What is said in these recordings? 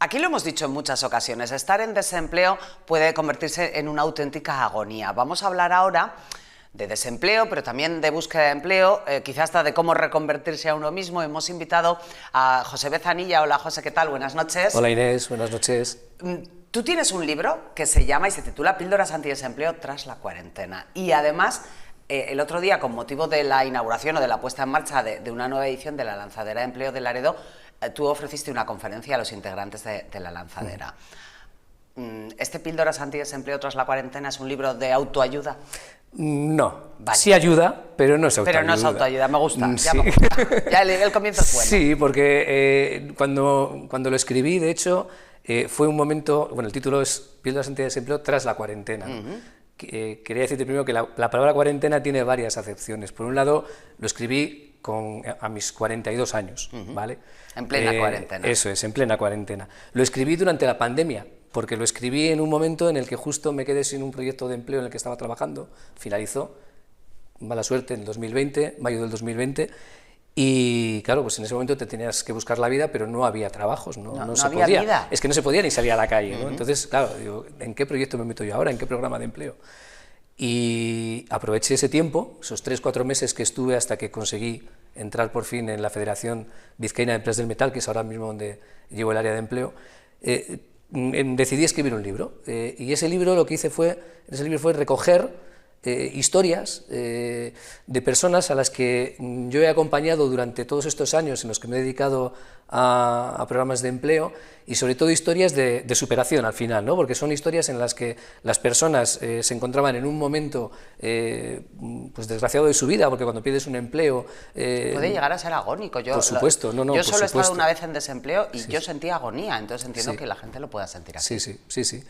Aquí lo hemos dicho en muchas ocasiones, estar en desempleo puede convertirse en una auténtica agonía. Vamos a hablar ahora de desempleo, pero también de búsqueda de empleo, quizás hasta de cómo reconvertirse a uno mismo. Hemos invitado a José Bezanilla. Hola José, ¿qué tal? Buenas noches. Hola Inés, buenas noches. Tú tienes un libro que se llama y se titula Píldoras antidesempleo tras la cuarentena. Y además, el otro día, con motivo de la inauguración o de la puesta en marcha de una nueva edición de la Lanzadera de Empleo de Laredo, tú ofreciste una conferencia a los integrantes de la Lanzadera. ¿Este Píldoras antidesempleo tras la cuarentena es un libro de autoayuda? No, vale. Sí ayuda, pero no es autoayuda. Pero no es autoayuda, me gusta, ya sí. me gusta. Ya el comienzo es bueno. Sí, porque cuando lo escribí, de hecho, fue un momento, bueno, el título es Píldoras antidesempleo tras la cuarentena, ¿no? Quería decirte primero que la palabra cuarentena tiene varias acepciones. Por un lado, lo escribí a mis 42 años, ¿vale? En plena cuarentena. Eso es, en plena cuarentena. Lo escribí durante la pandemia, porque lo escribí en un momento en el que justo me quedé sin un proyecto de empleo en el que estaba trabajando, finalizó, mala suerte, en 2020, mayo del 2020, y claro, pues en ese momento te tenías que buscar la vida, pero no había trabajos, no se había podía. Vida. Es que no se podía ni salir a la calle, ¿no? Entonces, claro, digo, ¿en qué proyecto me meto yo ahora? ¿En qué programa de empleo? Y aproveché ese tiempo, esos 3-4 meses que estuve hasta que conseguí entrar por fin en la Federación Vizcaína de Empresas del Metal, que es ahora mismo donde llevo el área de empleo. Decidí escribir un libro, y ese libro lo que hice fue recoger historias de personas a las que yo he acompañado durante todos estos años en los que me he dedicado a programas de empleo, y sobre todo historias de superación al final, ¿no? Porque son historias en las que las personas se encontraban en un momento pues desgraciado de su vida, porque cuando pierdes un empleo... puede llegar a ser agónico. Por supuesto, yo solo he estado una vez en desempleo y sí, yo sentía agonía, entonces entiendo que la gente lo pueda sentir así. Sí.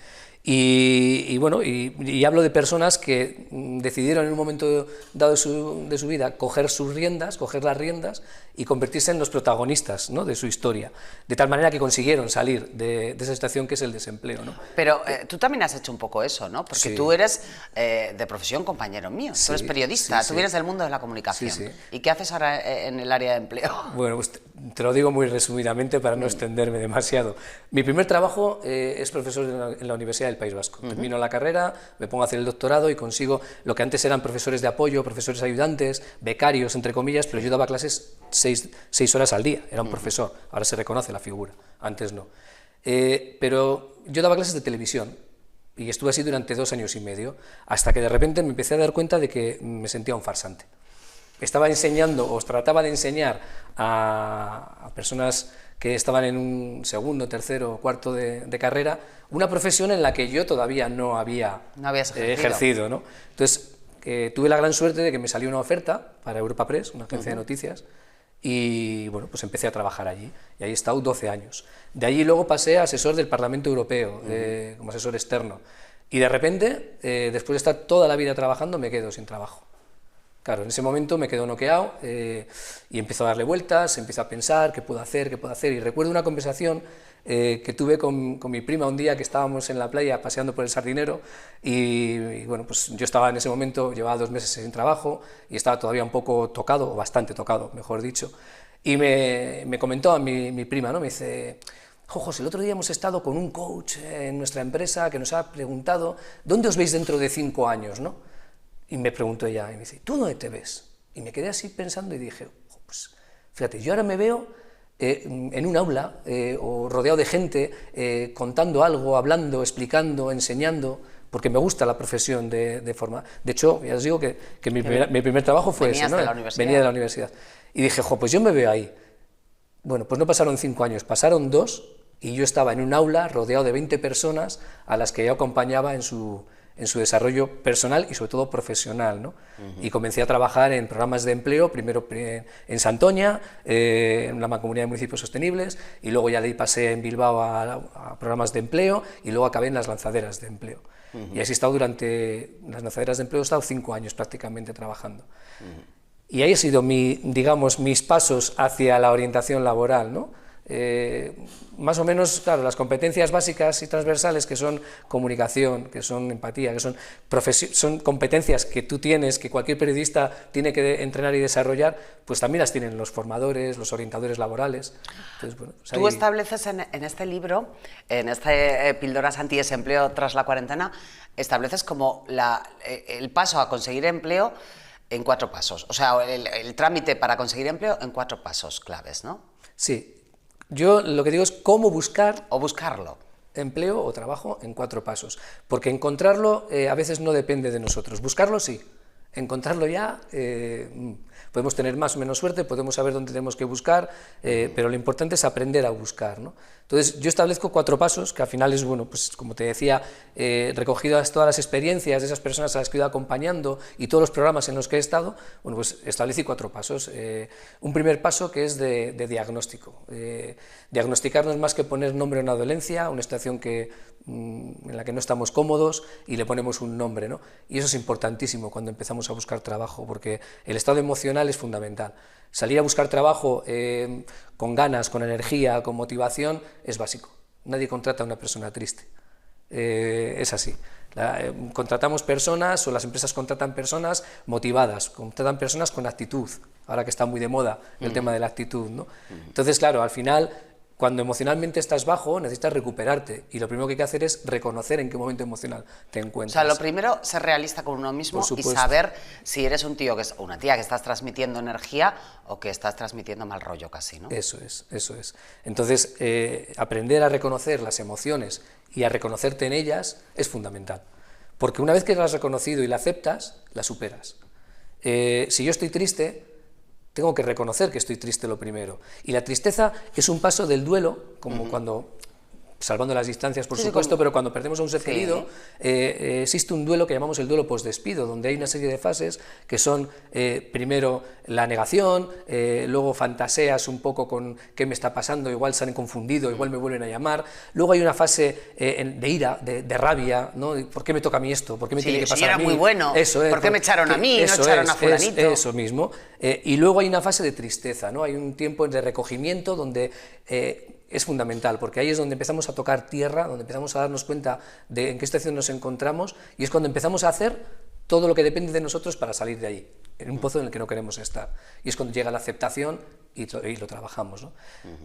Y bueno, y hablo de personas que decidieron en un momento dado de su vida coger las riendas y convertirse en los protagonistas, ¿no?, de su historia, de tal manera que consiguieron salir de esa situación que es el desempleo, ¿no? Pero tú también has hecho un poco eso, ¿no? Porque tú eres de profesión compañero mío, tú eres periodista, tú vienes del mundo de la comunicación. ¿Y qué haces ahora en el área de empleo? Bueno, pues te lo digo muy resumidamente para no extenderme demasiado. Mi primer trabajo es profesor en la Universidad del País Vasco. Termino la carrera, me pongo a hacer el doctorado y consigo lo que antes eran profesores de apoyo, profesores ayudantes, becarios, entre comillas, pero yo daba clases 6 horas al día, era un profesor, ahora se reconoce la figura, antes no. Pero yo daba clases de televisión y estuve así durante 2 años y medio, hasta que de repente me empecé a dar cuenta de que me sentía un farsante. Estaba enseñando, o trataba de enseñar a personas que estaban en un segundo, tercero o cuarto de carrera, una profesión en la que yo todavía no había ejercido, ¿no? Entonces, tuve la gran suerte de que me salió una oferta para Europa Press, una agencia de noticias, y bueno, pues empecé a trabajar allí, y ahí he estado 12 años. De allí luego pasé a asesor del Parlamento Europeo, como asesor externo, y de repente, después de estar toda la vida trabajando, me quedo sin trabajo. Claro, en ese momento me quedo noqueado y empiezo a darle vueltas, empiezo a pensar qué puedo hacer, y recuerdo una conversación que tuve con mi prima un día que estábamos en la playa paseando por el Sardinero y bueno, pues yo estaba en ese momento, llevaba 2 meses sin trabajo y estaba todavía un poco tocado, o bastante tocado, mejor dicho, y me comentó a mi prima, ¿no? Me dice: José, el otro día hemos estado con un coach en nuestra empresa que nos ha preguntado ¿dónde os veis dentro de 5 años, ¿no? Y me preguntó ella, y me dice: ¿tú dónde te ves? Y me quedé así pensando y dije, pues fíjate, yo ahora me veo en un aula o rodeado de gente, contando algo, hablando, explicando, enseñando, porque me gusta la profesión de forma... De hecho, ya os digo que mi primer trabajo fue ese, ¿no? Venía de la universidad. Y dije, pues yo me veo ahí. Bueno, pues no pasaron 5 años, pasaron 2, y yo estaba en un aula rodeado de 20 personas a las que yo acompañaba en su desarrollo personal y sobre todo profesional, ¿no? Y comencé a trabajar en programas de empleo, primero en Santoña, en la Mancomunidad de Municipios Sostenibles, y luego ya de ahí pasé en Bilbao a programas de empleo, y luego acabé en las lanzaderas de empleo. Y así he estado durante las lanzaderas de empleo, he estado 5 años prácticamente trabajando. Y ahí han sido, digamos, mis pasos hacia la orientación laboral, ¿no? Más o menos, claro, las competencias básicas y transversales, que son comunicación, que son empatía, que son competencias que tú tienes, que cualquier periodista tiene que entrenar y desarrollar, pues también las tienen los formadores, los orientadores laborales. Entonces, bueno, pues Tú estableces en este libro, en este Píldoras anti-desempleo tras la cuarentena, estableces como el paso a conseguir empleo en 4 pasos. O sea, el trámite para conseguir empleo en 4 pasos claves, ¿no? Sí. Yo lo que digo es cómo buscar o buscarlo. Empleo o trabajo en 4 pasos, porque encontrarlo a veces no depende de nosotros, buscarlo sí, encontrarlo ya podemos tener más o menos suerte, podemos saber dónde tenemos que buscar, pero lo importante es aprender a buscar, ¿no? Entonces yo establezco 4 pasos, que al final es, bueno, pues como te decía, recogidas todas las experiencias de esas personas a las que he ido acompañando y todos los programas en los que he estado, bueno, pues establecí 4 pasos. Un primer paso que es de diagnóstico. Diagnosticar no es más que poner nombre a una dolencia, una situación en la que no estamos cómodos y le ponemos un nombre, ¿no? Y eso es importantísimo cuando empezamos a buscar trabajo, porque el estado emocional es fundamental. Salir a buscar trabajo con ganas, con energía, con motivación, es básico. Nadie contrata a una persona triste. Es así. Contratamos personas, o las empresas contratan personas motivadas, contratan personas con actitud, ahora que está muy de moda el tema de la actitud, ¿no? Entonces, claro, al final, cuando emocionalmente estás bajo, necesitas recuperarte, y lo primero que hay que hacer es reconocer en qué momento emocional te encuentras. O sea, lo primero, ser realista con uno mismo y saber si eres un tío o una tía que estás transmitiendo energía o que estás transmitiendo mal rollo casi, ¿no? Eso es, eso es. Entonces, aprender a reconocer las emociones y a reconocerte en ellas es fundamental, porque una vez que las has reconocido y la aceptas, la superas. Si yo estoy triste, tengo que reconocer que estoy triste lo primero. Y la tristeza es un paso del duelo, como cuando, salvando las distancias por supuesto, pero cuando perdemos a un ser querido, existe un duelo que llamamos el duelo postdespido, donde hay una serie de fases que son, primero, la negación, luego fantaseas un poco con qué me está pasando, igual se han confundido, igual me vuelven a llamar, luego hay una fase de ira, de rabia, ¿no? ¿Por qué me toca a mí esto? ¿Por qué me tiene que pasar a mí? Era muy bueno, eso es, ¿por qué me echaron a mí y no echaron a fulanito? Eso mismo. Y luego hay una fase de tristeza, ¿no? Hay un tiempo de recogimiento donde es fundamental, porque ahí es donde empezamos a tocar tierra, donde empezamos a darnos cuenta de en qué situación nos encontramos, y es cuando empezamos a hacer todo lo que depende de nosotros para salir de ahí, en un pozo en el que no queremos estar. Y es cuando llega la aceptación y lo trabajamos, ¿no?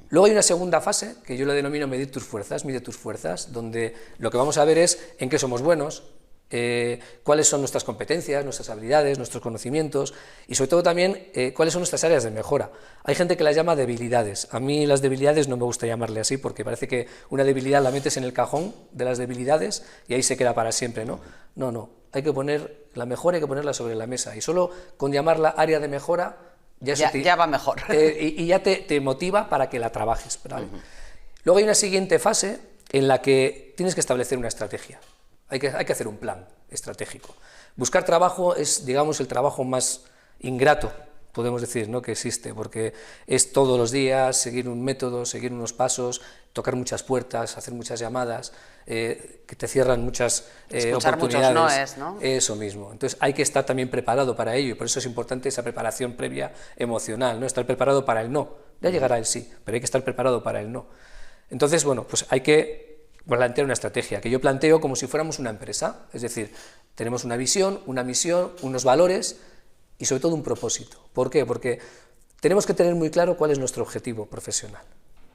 Luego hay una segunda fase, que yo la denomino medir tus fuerzas, mide tus fuerzas, donde lo que vamos a ver es en qué somos buenos, cuáles son nuestras competencias, nuestras habilidades, nuestros conocimientos y sobre todo también cuáles son nuestras áreas de mejora. Hay gente que las llama debilidades. A mí las debilidades no me gusta llamarle así porque parece que una debilidad la metes en el cajón de las debilidades y ahí se queda para siempre, ¿no? No, no, hay que poner la mejora, hay que ponerla sobre la mesa y solo con llamarla área de mejora ya va mejor. Y ya te motiva para que la trabajes, ¿vale? Luego hay una siguiente fase en la que tienes que establecer una estrategia. Hay que hacer un plan estratégico. Buscar trabajo es, digamos, el trabajo más ingrato, podemos decir, ¿no?, que existe, porque es todos los días seguir un método, seguir unos pasos, tocar muchas puertas, hacer muchas llamadas, que te cierran muchas oportunidades. Muchos noes, ¿no? Eso mismo. Entonces hay que estar también preparado para ello, y por eso es importante esa preparación previa emocional, ¿no? Estar preparado para el no. Ya llegará el sí, pero hay que estar preparado para el no. Entonces, bueno, pues hay que plantear una estrategia, que yo planteo como si fuéramos una empresa, es decir, tenemos una visión, una misión, unos valores y sobre todo un propósito. ¿Por qué? Porque tenemos que tener muy claro cuál es nuestro objetivo profesional.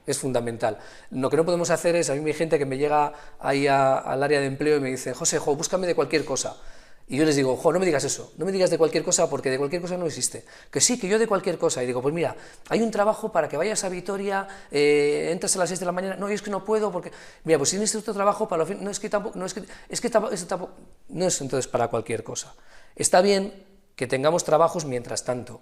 Es fundamental. Lo que no podemos hacer es, a mí hay gente que me llega ahí al área de empleo y me dice, José, búscame de cualquier cosa. Y yo les digo, no me digas eso, no me digas de cualquier cosa porque de cualquier cosa no existe. Que sí, que yo de cualquier cosa. Y digo, pues mira, hay un trabajo para que vayas a Vitoria, entras a las 6 de la mañana, no, es que no puedo porque... Mira, pues si tienes otro trabajo para los fines, no, es que tampoco, no, es que tampoco, no es entonces para cualquier cosa. Está bien que tengamos trabajos mientras tanto.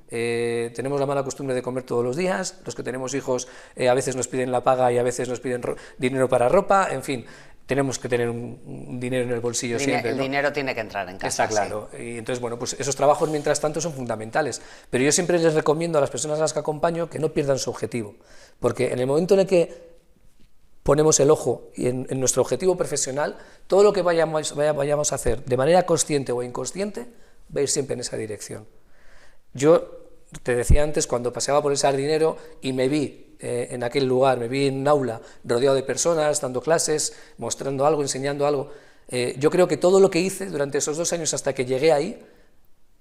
Tenemos la mala costumbre de comer todos los días, los que tenemos hijos a veces nos piden la paga y a veces nos piden dinero para ropa, en fin. Tenemos que tener un dinero en el bolsillo siempre, ¿no? El dinero tiene que entrar en casa. Está claro. Sí. Y entonces, bueno, pues esos trabajos mientras tanto son fundamentales. Pero yo siempre les recomiendo a las personas a las que acompaño que no pierdan su objetivo. Porque en el momento en el que ponemos el ojo en nuestro objetivo profesional, todo lo que vayamos a hacer de manera consciente o inconsciente va a ir siempre en esa dirección. Yo te decía antes, cuando paseaba por el Sardinero y me vi en aquel lugar, me vi en un aula rodeado de personas, dando clases, mostrando algo, enseñando algo. Yo creo que todo lo que hice durante esos 2 años hasta que llegué ahí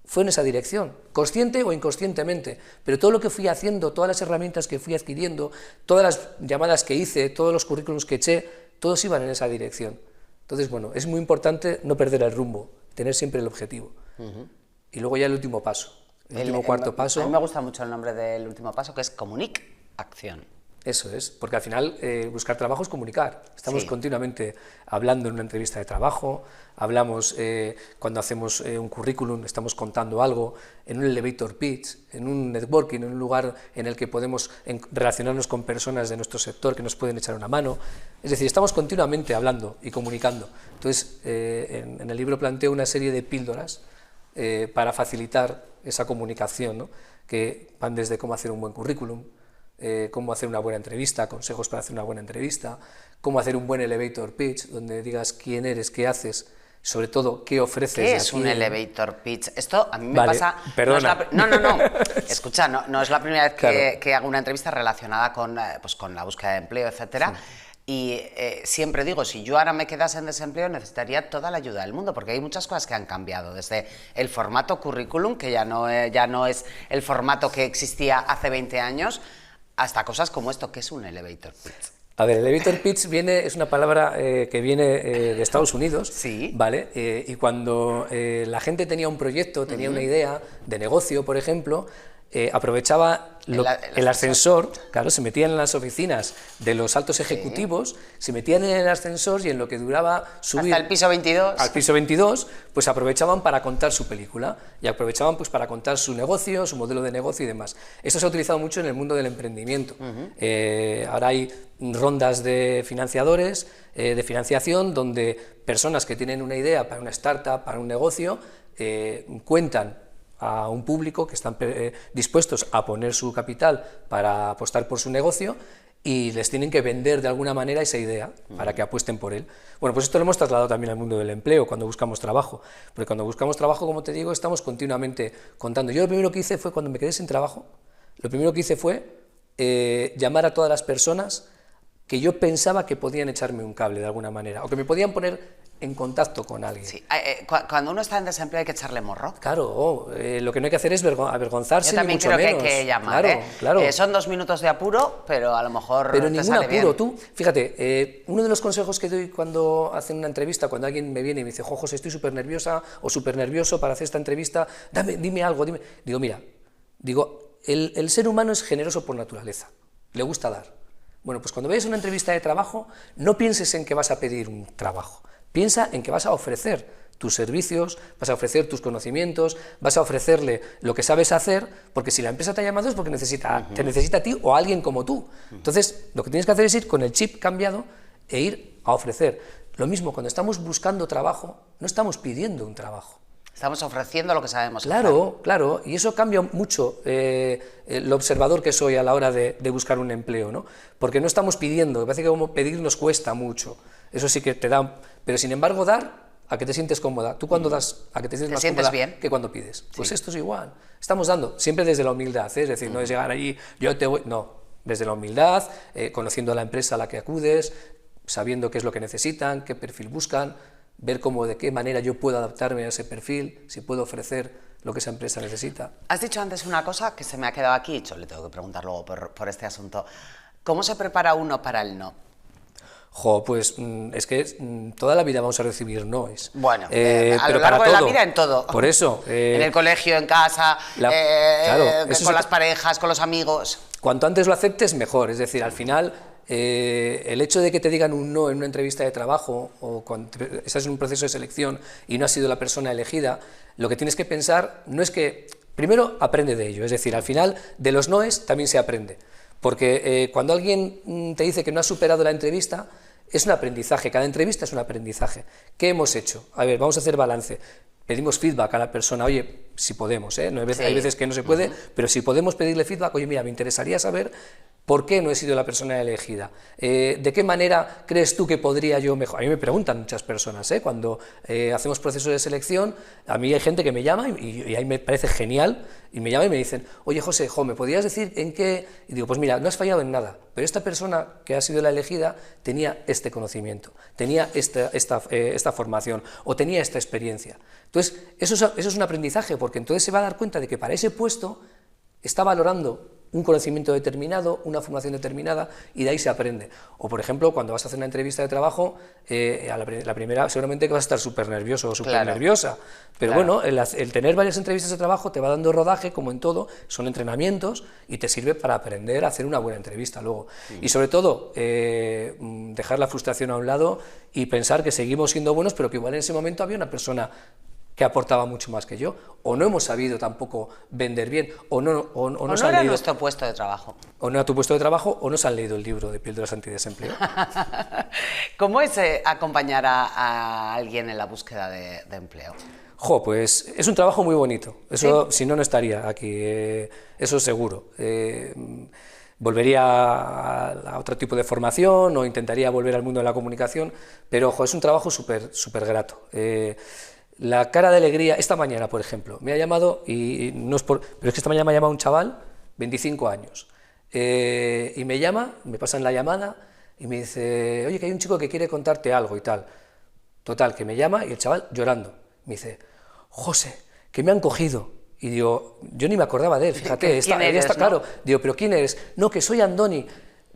fue en esa dirección, consciente o inconscientemente, pero todo lo que fui haciendo, todas las herramientas que fui adquiriendo, todas las llamadas que hice, todos los currículums que eché, todos iban en esa dirección. Entonces, bueno, es muy importante no perder el rumbo, tener siempre el objetivo. Y luego ya el último paso, el último cuarto paso. A mí me gusta mucho el nombre del último paso, que es Comunic Acción. Eso es, porque al final buscar trabajo es comunicar. Estamos continuamente hablando en una entrevista de trabajo, hablamos cuando hacemos un currículum, estamos contando algo, en un elevator pitch, en un networking, en un lugar en el que podemos relacionarnos con personas de nuestro sector que nos pueden echar una mano. Es decir, estamos continuamente hablando y comunicando. Entonces, en el libro planteo una serie de píldoras para facilitar esa comunicación, ¿no? Que van desde cómo hacer un buen currículum, cómo hacer una buena entrevista, consejos para hacer una buena entrevista, cómo hacer un buen elevator pitch, donde digas quién eres, qué haces, sobre todo qué ofreces. ¿Qué es un elevator pitch? Esto a mí me pasa... Perdona. No. Escucha, no es la primera vez que hago una entrevista relacionada con, pues, con la búsqueda de empleo, etcétera. Sí. Y siempre digo, si yo ahora me quedase en desempleo, necesitaría toda la ayuda del mundo, porque hay muchas cosas que han cambiado, desde el formato currículum, que ya no es el formato que existía hace 20 años, hasta cosas como esto, que es un elevator pitch. A ver, elevator pitch es una palabra que viene de Estados Unidos, sí. ¿vale? Y cuando la gente tenía un proyecto, tenía una idea de negocio, por ejemplo, aprovechaba el ascensor, claro, se metían en las oficinas de los altos ejecutivos, se metían en el ascensor y en lo que duraba subir hasta el piso 22, al piso 22, pues aprovechaban para contar su película y aprovechaban pues para contar su negocio, su modelo de negocio y demás. Esto se ha utilizado mucho en el mundo del emprendimiento. Ahora hay rondas de financiadores, de financiación, donde personas que tienen una idea para una startup, para un negocio, cuentan a un público que están dispuestos a poner su capital para apostar por su negocio y les tienen que vender de alguna manera esa idea para que apuesten por él. Bueno, pues esto lo hemos trasladado también al mundo del empleo cuando buscamos trabajo, porque cuando buscamos trabajo, como te digo, estamos continuamente contando. Yo lo primero que hice fue, cuando me quedé sin trabajo, lo primero que hice fue llamar a todas las personas que yo pensaba que podían echarme un cable de alguna manera, o que me podían poner en contacto con alguien. Sí. Cuando uno está en desempleo hay que echarle morro. Claro, lo que no hay que hacer es avergonzarse, yo también ni mucho creo menos. Que hay que llamar, claro. Son 2 minutos de apuro, pero a lo mejor pero te ningún sale apuro. bien. Tú, fíjate, uno de los consejos que doy cuando hacen una entrevista, cuando alguien me viene y me dice, José, estoy súper nerviosa o súper nervioso para hacer esta entrevista, dime algo, Digo, mira, el ser humano es generoso por naturaleza, le gusta dar. Bueno, pues cuando vayas a una entrevista de trabajo, no pienses en que vas a pedir un trabajo, piensa en que vas a ofrecer tus servicios, vas a ofrecer tus conocimientos, vas a ofrecerle lo que sabes hacer, porque si la empresa te ha llamado es porque te necesita a ti o a alguien como tú. Entonces, lo que tienes que hacer es ir con el chip cambiado e ir a ofrecer. Lo mismo, cuando estamos buscando trabajo, no estamos pidiendo un trabajo. Estamos ofreciendo lo que sabemos. Claro, y eso cambia mucho el observador que soy a la hora de buscar un empleo, ¿no? Porque no estamos pidiendo, me parece que como pedir nos cuesta mucho, eso sí que te da, pero sin embargo dar a que te sientes cómoda. Tú cuando das a que te sientes más cómoda bien que cuando pides. Pues esto es igual, estamos dando, siempre desde la humildad, es decir, no es llegar allí, yo te voy, no, desde la humildad, conociendo a la empresa a la que acudes, sabiendo qué es lo que necesitan, qué perfil buscan, ver de qué manera yo puedo adaptarme a ese perfil, si puedo ofrecer lo que esa empresa necesita. Has dicho antes una cosa que se me ha quedado aquí, yo le tengo que preguntar luego por este asunto. ¿Cómo se prepara uno para el no? Pues es que toda la vida vamos a recibir noes. Bueno, a pero lo largo para de todo. la vida en todo. Por eso. En el colegio, en casa, con las parejas, con los amigos. Cuanto antes lo aceptes, mejor. Es decir, al final, el hecho de que te digan un no en una entrevista de trabajo o cuando estás en un proceso de selección y no has sido la persona elegida, lo que tienes que pensar no es que... Primero, aprende de ello. Es decir, al final, de los noes también se aprende. Porque cuando alguien te dice que no ha superado la entrevista, es un aprendizaje, cada entrevista es un aprendizaje. ¿Qué hemos hecho? A ver, vamos a hacer balance. Pedimos feedback a la persona, oye, si podemos, ¿eh? No hay veces que no se puede, pero si podemos pedirle feedback, oye, mira, me interesaría saber ¿Por qué no he sido la persona elegida? ¿De qué manera crees tú que podría yo mejorar? A mí me preguntan muchas personas, cuando hacemos procesos de selección, a mí hay gente que me llama y ahí me parece genial, y me llama y me dicen, oye José, ¿me podrías decir en qué? Y digo, pues mira, no has fallado en nada, pero esta persona que ha sido la elegida tenía este conocimiento, tenía esta formación o tenía esta experiencia. Entonces, eso es un aprendizaje, porque entonces se va a dar cuenta de que para ese puesto está valorando un conocimiento determinado, una formación determinada, y de ahí se aprende. O, por ejemplo, cuando vas a hacer una entrevista de trabajo, la primera seguramente que vas a estar súper nervioso o súper nerviosa, pero bueno, el tener varias entrevistas de trabajo te va dando rodaje, como en todo, son entrenamientos, y te sirve para aprender a hacer una buena entrevista luego. Y sobre todo, dejar la frustración a un lado y pensar que seguimos siendo buenos, pero que igual en ese momento había una persona que aportaba mucho más que yo, o no hemos sabido tampoco vender bien, o no era nuestro puesto de trabajo. O no era tu puesto de trabajo, o no se han leído el libro de Píldoras Antidesempleo. ¿Cómo es acompañar a alguien en la búsqueda de empleo? Pues es un trabajo muy bonito, eso ¿Sí? Si no, no estaría aquí, eso seguro. Volvería a otro tipo de formación o intentaría volver al mundo de la comunicación, pero es un trabajo súper grato. La cara de alegría, esta mañana, por ejemplo, me ha llamado, y no es pero es que esta mañana me ha llamado un chaval, 25 años, y me llama, me pasan la llamada, y me dice, oye, que hay un chico que quiere contarte algo y tal. Total, que me llama, y el chaval llorando, me dice, José, que me han cogido. Y digo, yo ni me acordaba de él, fíjate, ¿Quién eres, está no? claro. Digo, ¿pero quién eres? No, que soy Andoni.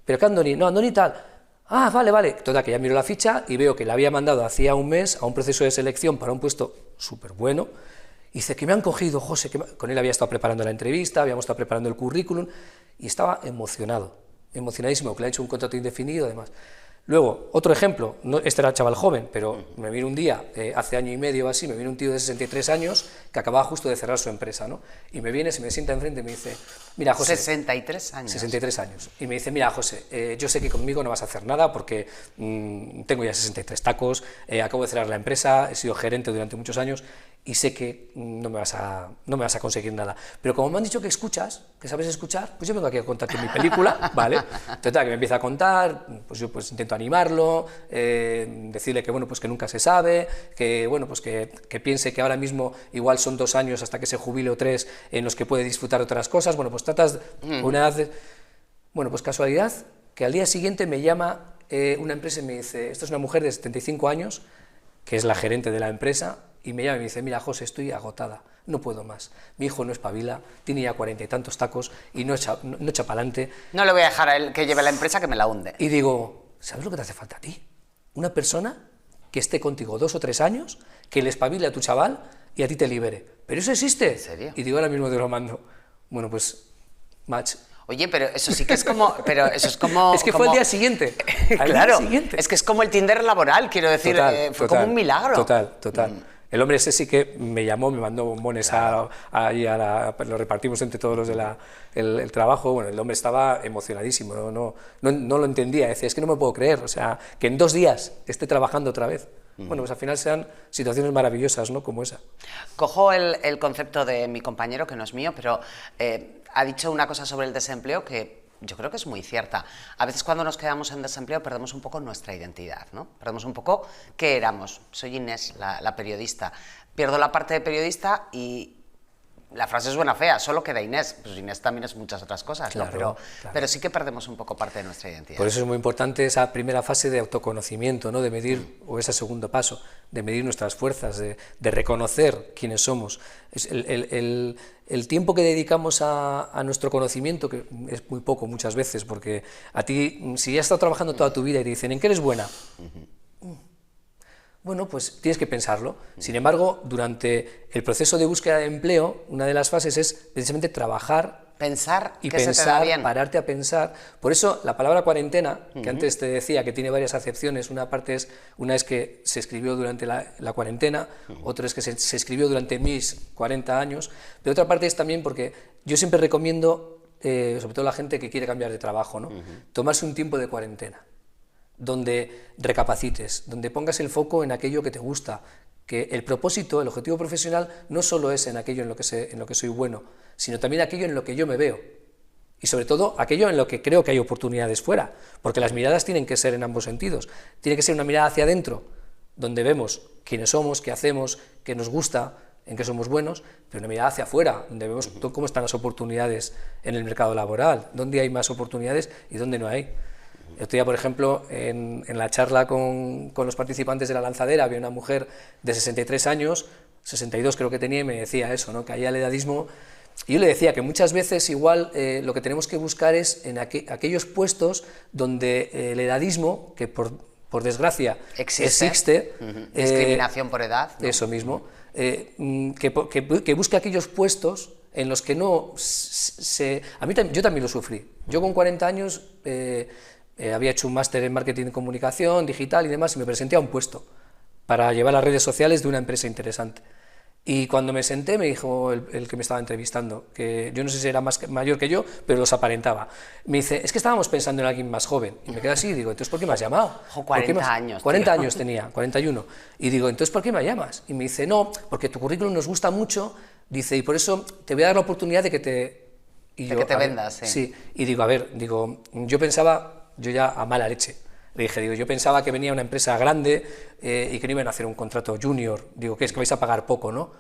¿Pero qué Andoni? No, Andoni tal. Ah, vale. Total, que ya miro la ficha y veo que la había mandado hacía un mes a un proceso de selección para un puesto súper bueno. Y dice, que me han cogido, José, con él había estado preparando la entrevista, habíamos estado preparando el currículum, y estaba emocionadísimo, que le ha hecho un contrato indefinido, además. Luego, otro ejemplo, este era chaval joven, pero me vino un día, hace año y medio o así, me vino un tío de 63 años que acababa justo de cerrar su empresa, ¿no? Y me viene, se me sienta enfrente y me dice, mira, José... 63 años. 63 años. Y me dice, mira, José, yo sé que conmigo no vas a hacer nada porque tengo ya 63 tacos, acabo de cerrar la empresa, he sido gerente durante muchos años y sé que no me vas a conseguir nada. Pero como me han dicho que escuchas, que sabes escuchar, pues yo vengo aquí a contarte mi película, ¿vale? Total, que me empieza a contar, pues yo pues intento animarlo, decirle que bueno, pues que nunca se sabe, que bueno, pues que piense que ahora mismo igual son 2 años hasta que se jubile o 3 en los que puede disfrutar de otras cosas. Bueno, pues tratas una edad... Bueno, pues casualidad, que al día siguiente me llama una empresa y me dice, esta es una mujer de 75 años, que es la gerente de la empresa, y me llama y me dice, mira, José, estoy agotada, no puedo más. Mi hijo no espabila, tiene ya 40 y tantos tacos y no echa para adelante. No le voy a dejar a él que lleve la empresa, que me la hunde. Y digo, ¿sabes lo que te hace falta a ti? Una persona que esté contigo 2 o 3 años, que le espabile a tu chaval y a ti te libere. ¿Pero eso existe? ¿En serio? Y digo, ahora mismo te lo mando. Bueno, pues, match. Oye, pero eso sí que es como... Pero eso es como... Es que fue el día siguiente. Claro, día siguiente. es que es como el Tinder laboral, quiero decir, fue como un milagro. Total. El hombre ese sí que me llamó, me mandó bombones, claro. Lo repartimos entre todos los del trabajo. Bueno, el hombre estaba emocionadísimo, no lo entendía, decía, es que no me puedo creer, o sea, que en 2 días esté trabajando otra vez. Bueno, pues al final sean situaciones maravillosas, ¿no?, como esa. Cojo el concepto de mi compañero, que no es mío, pero ha dicho una cosa sobre el desempleo que yo creo que es muy cierta. A veces cuando nos quedamos en desempleo perdemos un poco nuestra identidad, ¿no? Perdemos un poco qué éramos. Soy Inés, la periodista. Pierdo la parte de periodista y la frase es buena fea, solo queda Inés. Pues Inés también es muchas otras cosas, ¿no? Claro. Pero sí que perdemos un poco parte de nuestra identidad. Por eso es muy importante esa primera fase de autoconocimiento, ¿no?, de medir, o ese segundo paso, de medir nuestras fuerzas, de reconocer quiénes somos. El tiempo que dedicamos a nuestro conocimiento, que es muy poco muchas veces, porque a ti, si ya has estado trabajando toda tu vida y te dicen, ¿en qué eres buena? Bueno, pues tienes que pensarlo. Sin embargo, durante el proceso de búsqueda de empleo, una de las fases es precisamente trabajar, pensar y que se te da bien. Pararte a pensar. Por eso la palabra cuarentena, que antes te decía que tiene varias acepciones, una es que se escribió durante la cuarentena, otra es que se escribió durante mis 40 años, pero otra parte es también porque yo siempre recomiendo, sobre todo a la gente que quiere cambiar de trabajo, ¿no?, tomarse un tiempo de cuarentena, donde recapacites, donde pongas el foco en aquello que te gusta, que el propósito, el objetivo profesional no solo es en aquello en lo que soy bueno, sino también aquello en lo que yo me veo. y sobre todo aquello en lo que creo que hay oportunidades fuera, porque las miradas tienen que ser en ambos sentidos. Tiene que ser una mirada hacia adentro, donde vemos quiénes somos, qué hacemos, qué nos gusta, en qué somos buenos, pero una mirada hacia afuera, donde vemos cómo están las oportunidades en el mercado laboral, dónde hay más oportunidades y dónde no hay. El otro día, por ejemplo, en la charla con los participantes de la lanzadera, había una mujer de 63 años, 62 creo que tenía, y me decía eso, ¿no? Que ahí el edadismo... Y yo le decía que muchas veces igual lo que tenemos que buscar es en aquellos puestos donde el edadismo, que por desgracia existe discriminación por edad, ¿no? Eso mismo, que busque aquellos puestos en los que no yo también lo sufrí. Yo con 40 años había hecho un máster en marketing de comunicación, digital y demás, y me presenté a un puesto para llevar las redes sociales de una empresa interesante. Y cuando me senté me dijo el que me estaba entrevistando, que yo no sé si era mayor que yo, pero los aparentaba. Me dice, es que estábamos pensando en alguien más joven. Y me quedé así y digo, entonces ¿por qué me has llamado? 40 años. 40 años tenía, 41. Y digo, entonces ¿por qué me llamas? Y me dice, no, porque tu currículum nos gusta mucho, dice, y por eso te voy a dar la oportunidad de que te vendas. Sí, y digo, a ver, yo pensaba, yo ya a mala leche. Le dije, yo pensaba que venía una empresa grande y que no iban a hacer un contrato junior. Digo, ¿qué es que vais a pagar poco, no?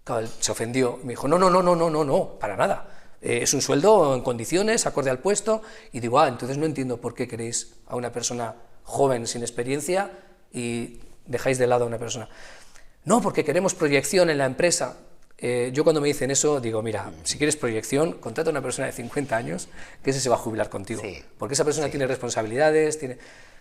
Claro, se ofendió, me dijo, no, para nada. Es un sueldo en condiciones, acorde al puesto. Y digo, entonces no entiendo por qué queréis a una persona joven sin experiencia y dejáis de lado a una persona. No, porque queremos proyección en la empresa. Yo cuando me dicen eso, digo, mira, si quieres proyección, contrata a una persona de 50 años, que ese se va a jubilar contigo. Sí, porque esa persona tiene responsabilidades, tiene...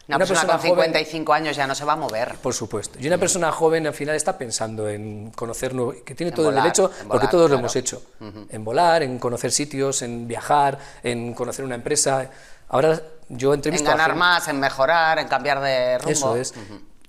Una persona con 55 años ya no se va a mover. Por supuesto. Y una persona joven al final está pensando en conocer, que tiene todo el derecho, porque todos lo hemos hecho. En volar, en conocer sitios, en viajar, en conocer una empresa. Ahora yo entrevisto en ganar más, en mejorar, en cambiar de rumbo. Eso es.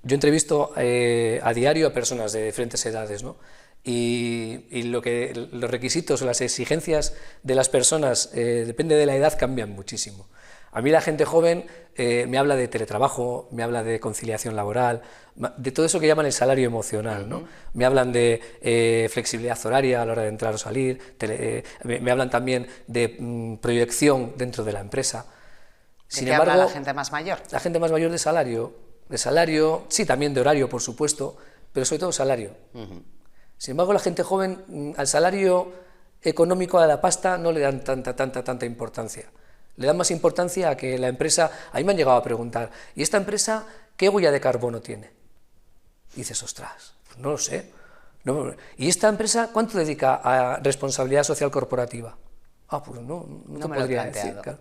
Yo entrevisto a diario a personas de diferentes edades, ¿no? Y los requisitos o las exigencias de las personas, depende de la edad, cambian muchísimo. A mí la gente joven me habla de teletrabajo, me habla de conciliación laboral, de todo eso que llaman el salario emocional, ¿no? Me hablan de flexibilidad horaria a la hora de entrar o salir, me hablan también de proyección dentro de la empresa. Sin embargo, habla la gente más mayor? La gente más mayor de salario, sí, también de horario, por supuesto, pero sobre todo salario. Sin embargo, la gente joven al salario económico, a la pasta, no le dan tanta importancia. Le dan más importancia a que la empresa... A mí me han llegado a preguntar, ¿y esta empresa qué huella de carbono tiene? Y dices, ostras, pues no lo sé. No, ¿y esta empresa cuánto dedica a responsabilidad social corporativa? Pues no te podría decir. Claro.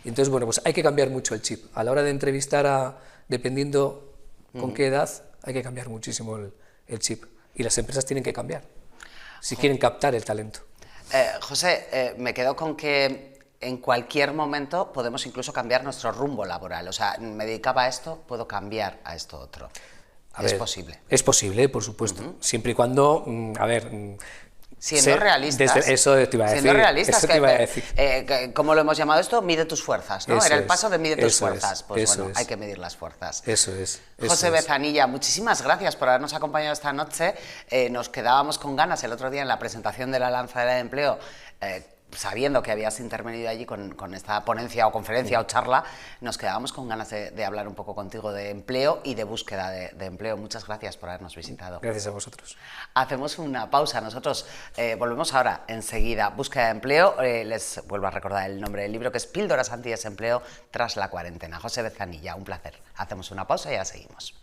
Y entonces, bueno, pues hay que cambiar mucho el chip. A la hora de entrevistar dependiendo con qué edad, hay que cambiar muchísimo el chip. Y las empresas tienen que cambiar, si quieren captar el talento. José, me quedo con que en cualquier momento podemos incluso cambiar nuestro rumbo laboral. O sea, me dedicaba a esto, puedo cambiar a esto otro. ¿Es posible? Es posible, por supuesto, siempre y cuando, siendo realistas. Eso te iba a decir. Siendo realistas, ¿cómo lo hemos llamado esto? Mide tus fuerzas, ¿no? Era el paso de mide tus fuerzas. Pues bueno, hay que medir las fuerzas. Eso es. José Bezanilla, muchísimas gracias por habernos acompañado esta noche. Nos quedábamos con ganas el otro día en la presentación de la lanzadera de empleo, sabiendo que habías intervenido allí con esta ponencia o conferencia o charla, nos quedábamos con ganas de hablar un poco contigo de empleo y de búsqueda de empleo. Muchas gracias por habernos visitado. Gracias a vosotros. Hacemos una pausa. Nosotros volvemos ahora enseguida. Búsqueda de empleo. Les vuelvo a recordar el nombre del libro, que es Píldoras antidesempleo tras la cuarentena. José Bezanilla, un placer. Hacemos una pausa y ya seguimos.